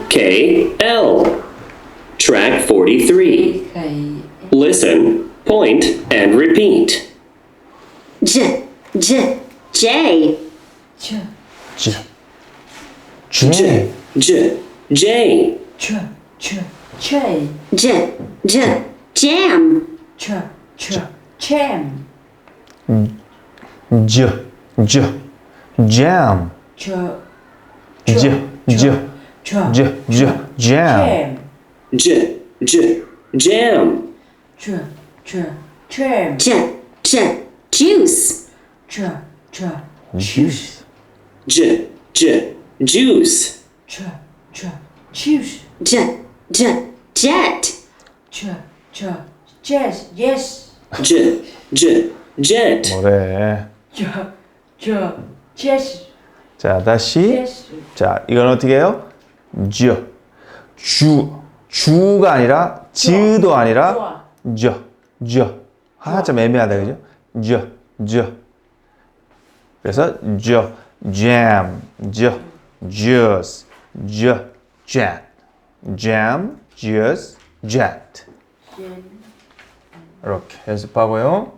K-L. Track 43. Listen, point, and repeat. J. J. J. J. J. Jam. Jam. Jam. Jam. Jam. Juice. Juice. Juice. Juice. Jet. Yes. Jet. 뭐래? Yes. 자, 다시. Yes. 자, 이건 어떻게 해요? 주가 아니라 지도 아니라 좀 애매하다, 그죠? 그래서 jam, juice, jet, jam, juice, jet. 이렇게 연습하고요.